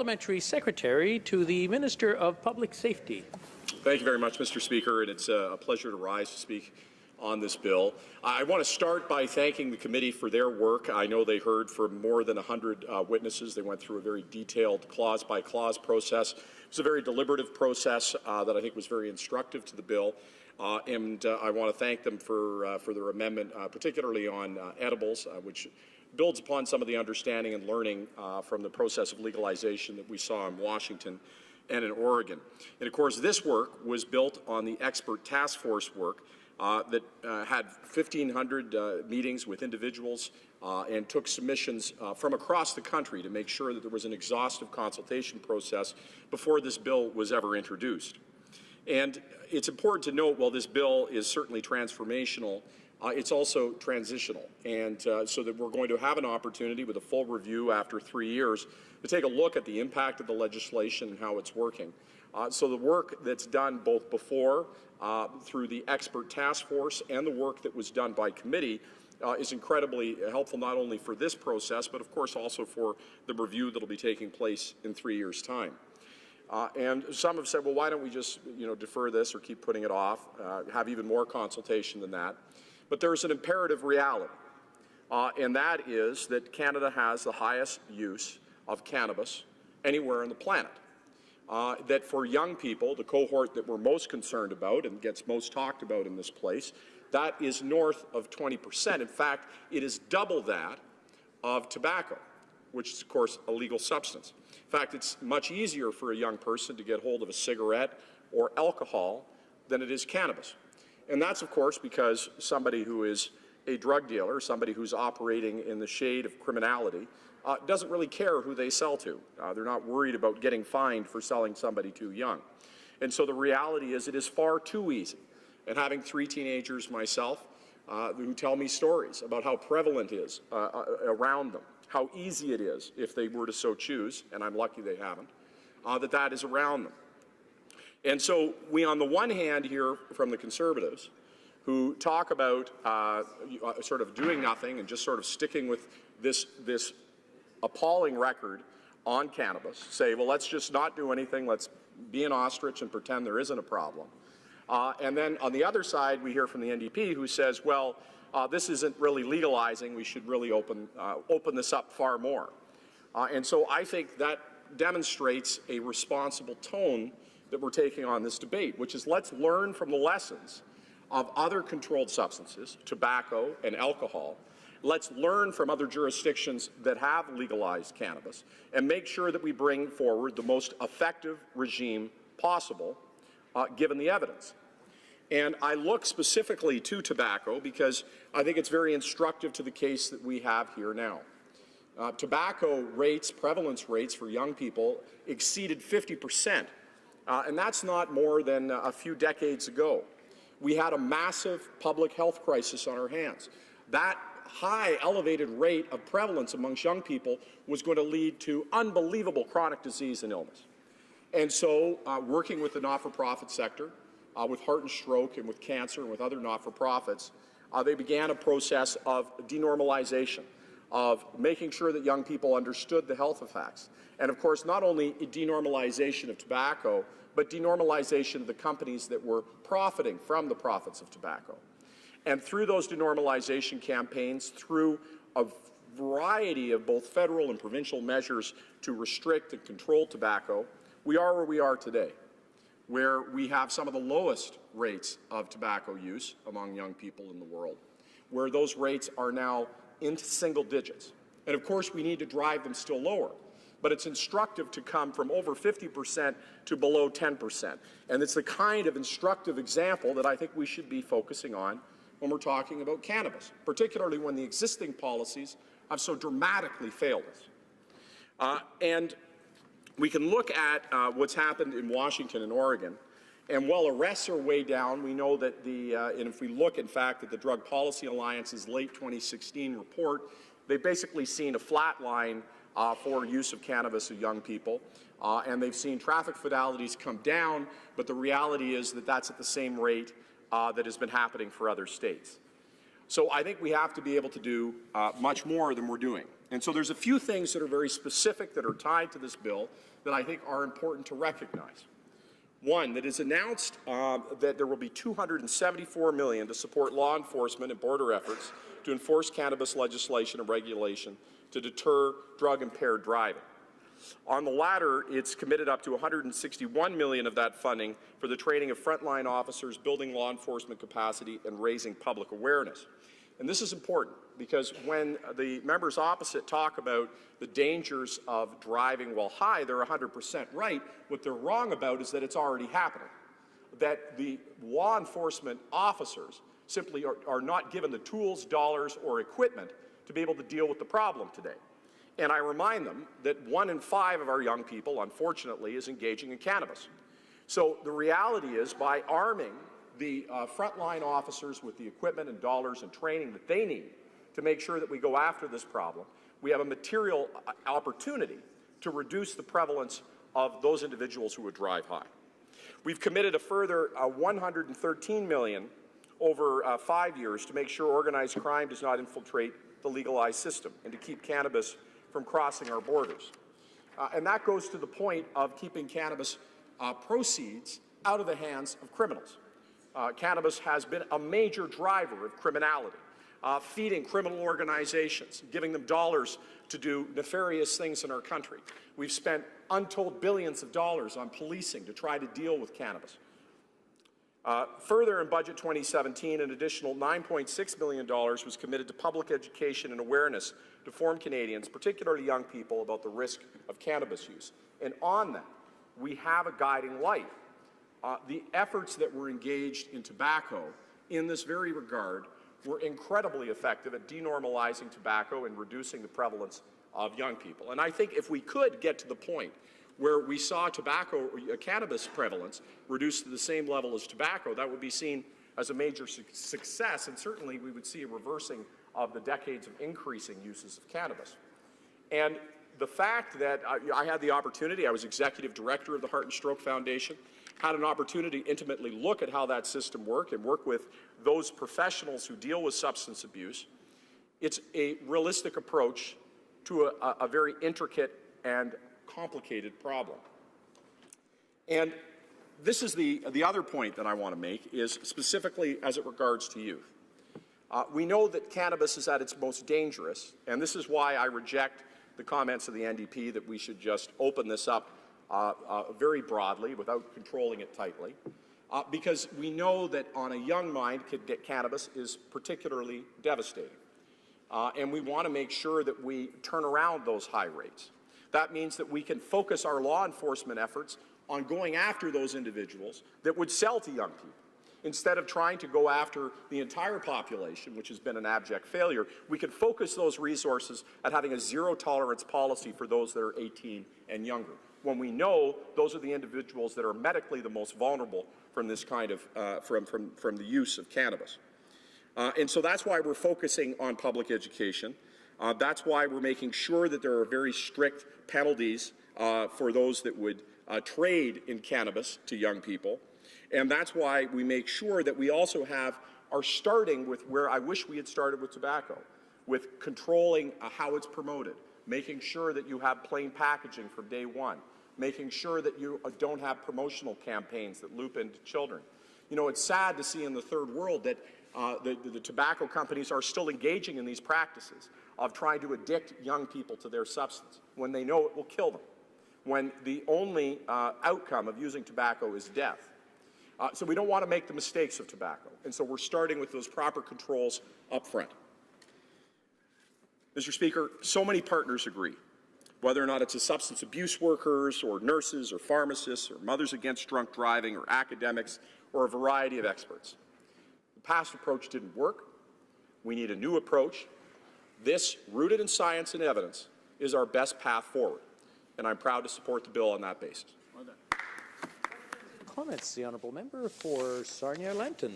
Parliamentary Secretary to the Minister of Public Safety. Thank you very much, Mr. Speaker, and it's a pleasure to rise to speak on this bill. I want to start by thanking the committee for their work. I know they heard from more than 100 witnesses. They went through a very detailed clause-by-clause process. It was a very deliberative process that I think was very instructive to the bill. And I want to thank them for their amendment, particularly on edibles, which builds upon some of the understanding and learning from the process of legalization that we saw in Washington and in Oregon. And of course, this work was built on the expert task force work that had 1,500 meetings with individuals and took submissions from across the country to make sure that there was an exhaustive consultation process before this bill was ever introduced. And it's important to note, while this bill is certainly transformational, it's also transitional, and so that we're going to have an opportunity with a full review after 3 years to take a look at the impact of the legislation and how it's working. So the work that's done both before through the expert task force and the work that was done by committee is incredibly helpful, not only for this process, but of course also for the review that will be taking place in 3 years' time. And some have said, well, why don't we just defer this or keep putting it off, have even more consultation than that. But there's an imperative reality, and that is that Canada has the highest use of cannabis anywhere on the planet. That for young people, the cohort that we're most concerned about and gets most talked about in this place, that is north of 20%. In fact, it is double that of tobacco, which is, of course, a legal substance. In fact, it's much easier for a young person to get hold of a cigarette or alcohol than it is cannabis. And that's, of course, because somebody who is a drug dealer, somebody who's operating in the shade of criminality, doesn't really care who they sell to. They're not worried about getting fined for selling somebody too young. And so the reality is it is far too easy. And having 3 teenagers myself who tell me stories about how prevalent it is around them, how easy it is if they were to so choose, and I'm lucky they haven't, that is around them. And so we, on the one hand, hear from the Conservatives who talk about sort of doing nothing and just sort of sticking with this appalling record on cannabis, say, well, let's just not do anything, let's be an ostrich and pretend there isn't a problem. And then on the other side, we hear from the NDP who says, well, this isn't really legalizing, we should really open this up far more. And so I think that demonstrates a responsible tone that we're taking on this debate, which is let's learn from the lessons of other controlled substances, tobacco and alcohol. Let's learn from other jurisdictions that have legalized cannabis and make sure that we bring forward the most effective regime possible, given the evidence. And I look specifically to tobacco because I think it's very instructive to the case that we have here now. Tobacco rates, prevalence rates for young people exceeded 50%. And that's not more than a few decades ago. We had a massive public health crisis on our hands. That high, elevated rate of prevalence amongst young people was going to lead to unbelievable chronic disease and illness. And so, working with the not-for-profit sector, with heart and stroke and with cancer and with other not-for-profits, they began a process of denormalization, of making sure that young people understood the health effects. And of course, not only denormalization of tobacco, but denormalization of the companies that were profiting from the profits of tobacco. And through those denormalization campaigns, through a variety of both federal and provincial measures to restrict and control tobacco, we are where we are today, where we have some of the lowest rates of tobacco use among young people in the world, where those rates are now into single digits. And of course, we need to drive them still lower. But it's instructive to come from over 50% to below 10%. And it's the kind of instructive example that I think we should be focusing on when we're talking about cannabis, particularly when the existing policies have so dramatically failed us. And we can look at what's happened in Washington and Oregon. And while arrests are way down, we know that and if we look, in fact, at the Drug Policy Alliance's late 2016 report, they've basically seen a flat line for use of cannabis of young people, and they've seen traffic fatalities come down, but the reality is that that's at the same rate that has been happening for other states. So I think we have to be able to do much more than we're doing. And so there's a few things that are very specific that are tied to this bill that I think are important to recognize. One, that is announced that there will be $274 million to support law enforcement and border efforts to enforce cannabis legislation and regulation to deter drug-impaired driving. On the latter, it's committed up to $161 million of that funding for the training of frontline officers, building law enforcement capacity, and raising public awareness. And this is important because when the members opposite talk about the dangers of driving while high, they're 100% right. What they're wrong about is that it's already happening, that the law enforcement officers simply are not given the tools, dollars, or equipment to be able to deal with the problem today. And I remind them that 1 in 5 of our young people, unfortunately, is engaging in cannabis. So the reality is, by arming the frontline officers with the equipment and dollars and training that they need to make sure that we go after this problem, we have a material opportunity to reduce the prevalence of those individuals who would drive high. We've committed a further $113 million over 5 years to make sure organized crime does not infiltrate the legalized system and to keep cannabis from crossing our borders. And that goes to the point of keeping cannabis proceeds out of the hands of criminals. Cannabis has been a major driver of criminality, feeding criminal organizations, giving them dollars to do nefarious things in our country. We've spent untold billions of dollars on policing to try to deal with cannabis. Further, in Budget 2017, an additional $9.6 million was committed to public education and awareness to inform Canadians, particularly young people, about the risk of cannabis use. And on that, we have a guiding light. The efforts that were engaged in tobacco in this very regard were incredibly effective at denormalizing tobacco and reducing the prevalence of young people. And I think if we could get to the point where we saw cannabis prevalence reduced to the same level as tobacco, that would be seen as a major success, and certainly we would see a reversing of the decades of increasing uses of cannabis. And the fact that I had the opportunity, I was executive director of the Heart and Stroke Foundation, had an opportunity to intimately look at how that system worked and work with those professionals who deal with substance abuse. It's a realistic approach to a very intricate and complicated problem. And this is the other point that I want to make, is specifically as it regards to youth. We know that cannabis is at its most dangerous, and this is why I reject the comments of the NDP that we should just open this up very broadly without controlling it tightly, because we know that on a young mind, cannabis is particularly devastating. And we want to make sure that we turn around those high rates. That means that we can focus our law enforcement efforts on going after those individuals that would sell to young people. Instead of trying to go after the entire population, which has been an abject failure, we can focus those resources at having a zero-tolerance policy for those that are 18 and younger, when we know those are the individuals that are medically the most vulnerable from this kind of, from the use of cannabis. And so that's why we're focusing on public education. That's why we're making sure that there are very strict penalties for those that would trade in cannabis to young people. And that's why we make sure that we also are starting with where I wish we had started with tobacco, with controlling how it's promoted, making sure that you have plain packaging from day one, making sure that you don't have promotional campaigns that loop into children. You know, it's sad to see in the third world that the tobacco companies are still engaging in these practices of trying to addict young people to their substance when they know it will kill them, when the only outcome of using tobacco is death. So we don't want to make the mistakes of tobacco, and so we're starting with those proper controls up front. Mr. Speaker, so many partners agree, whether or not it's substance abuse workers or nurses or pharmacists or Mothers Against Drunk Driving or academics or a variety of experts. The past approach didn't work. We need a new approach. This, rooted in science and evidence, is our best path forward, and I'm proud to support the bill on that basis. Comments, the honourable member for Sarnia-Lambton.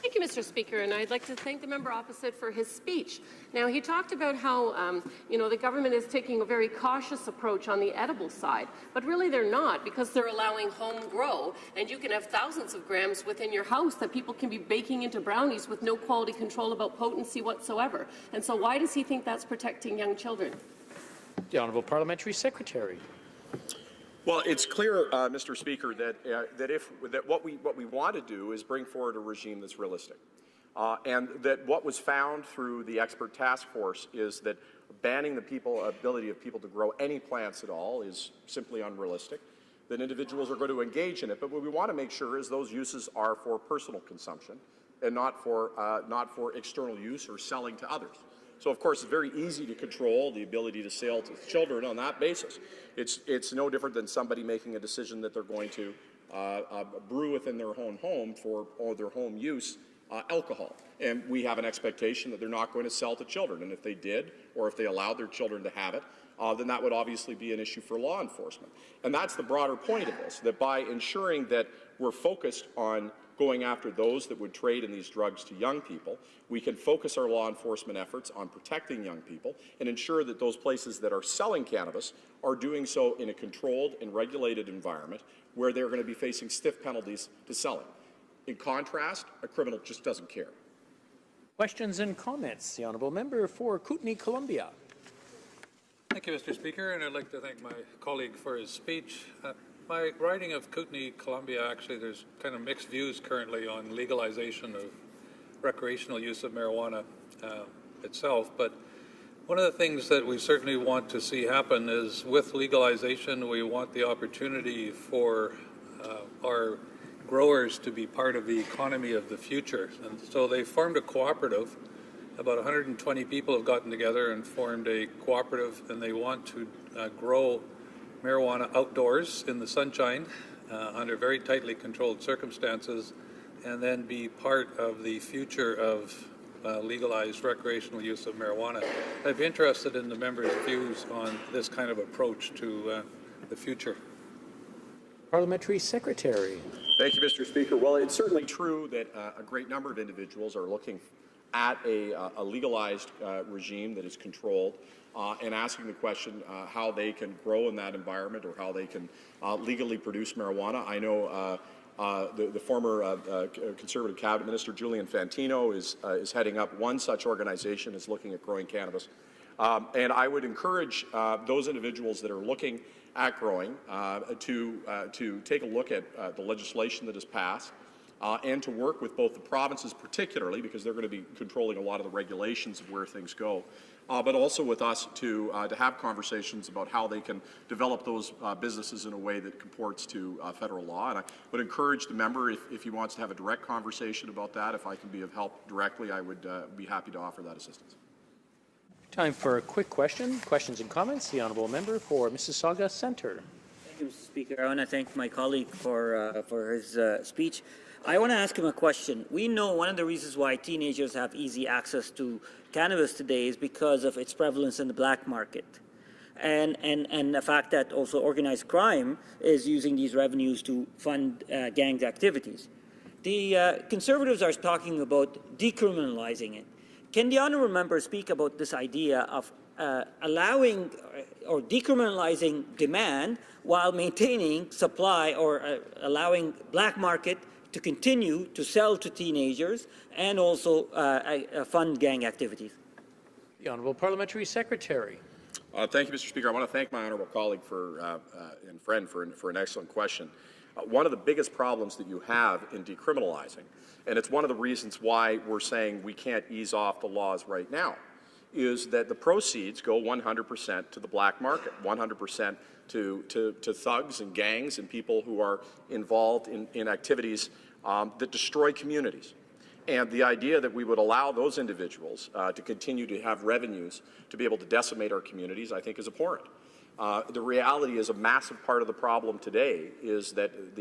Thank you, Mr. Speaker, and I'd like to thank the member opposite for his speech. Now, he talked about how, the government is taking a very cautious approach on the edible side, but really they're not, because they're allowing home grow, and you can have thousands of grams within your house that people can be baking into brownies with no quality control about potency whatsoever. And so why does he think that's protecting young children? The Honourable Parliamentary Secretary. Well, it's clear, Mr. Speaker, that what we want to do is bring forward a regime that's realistic, and that what was found through the expert task force is that banning the ability of people to grow any plants at all is simply unrealistic. That individuals are going to engage in it, but what we want to make sure is those uses are for personal consumption and not for external use or selling to others. So, of course, it's very easy to control the ability to sell to children on that basis. It's no different than somebody making a decision that they're going to brew within their own home for their home use alcohol. And we have an expectation that they're not going to sell to children. And if they did, or if they allowed their children to have it, then that would obviously be an issue for law enforcement. And that's the broader point of this, that by ensuring that we're focused on going after those that would trade in these drugs to young people, we can focus our law enforcement efforts on protecting young people and ensure that those places that are selling cannabis are doing so in a controlled and regulated environment where they're going to be facing stiff penalties to selling. In contrast, a criminal just doesn't care. Questions and comments. The Honourable Member for Kootenay, Columbia. Thank you, Mr. Speaker, and I'd like to thank my colleague for his speech. My riding of Kootenay, Columbia, actually, there's kind of mixed views currently on legalization of recreational use of marijuana itself. But one of the things that we certainly want to see happen is with legalization, we want the opportunity for our growers to be part of the economy of the future. And so they formed a cooperative. About 120 people have gotten together and formed a cooperative, and they want to grow marijuana outdoors in the sunshine under very tightly controlled circumstances, and then be part of the future of legalized recreational use of marijuana. I'd be interested in the members' views on this kind of approach to the future. Parliamentary Secretary. Thank you, Mr. Speaker. Well, it's certainly true that a great number of individuals are looking at a legalized regime that is controlled and asking the question how they can grow in that environment or how they can legally produce marijuana. I know the former Conservative Cabinet Minister Julian Fantino is heading up one such organization, is looking at growing cannabis. And I would encourage those individuals that are looking at growing to take a look at the legislation that is passed and to work with both the provinces particularly, because they're going to be controlling a lot of the regulations of where things go, but also with us to have conversations about how they can develop those businesses in a way that comports to federal law. And I would encourage the member, if he wants to have a direct conversation about that, if I can be of help directly, I would be happy to offer that assistance. Time for a quick question. Questions and comments. The Honourable Member for Mississauga Centre. Thank you, Mr. Speaker. I want to thank my colleague for his speech. I want to ask him a question. We know one of the reasons why teenagers have easy access to cannabis today is because of its prevalence in the black market, and the fact that also organized crime is using these revenues to fund gangs' activities. The Conservatives are talking about decriminalizing it. Can the honourable member speak about this idea of allowing or decriminalizing demand while maintaining supply, or allowing black market to continue to sell to teenagers and also fund gang activities? The Honourable Parliamentary Secretary. Thank you, Mr. Speaker. I want to thank my honourable colleague and friend for an excellent question. One of the biggest problems that you have in decriminalizing, and it's one of the reasons why we're saying we can't ease off the laws right now, is that the proceeds go 100% to the black market, 100% to thugs and gangs and people who are involved in activities that destroy communities. And the idea that we would allow those individuals to continue to have revenues to be able to decimate our communities, I think, is abhorrent. The reality is a massive part of the problem today is that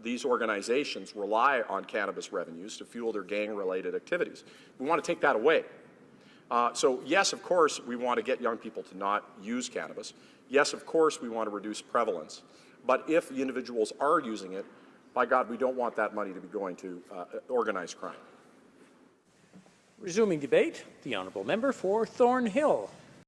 these organizations rely on cannabis revenues to fuel their gang-related activities. We want to take that away. So yes, of course, we want to get young people to not use cannabis. Yes, of course, we want to reduce prevalence. But if the individuals are using it, by God, we don't want that money to be going to organized crime. Resuming debate, the honourable member for Thornhill.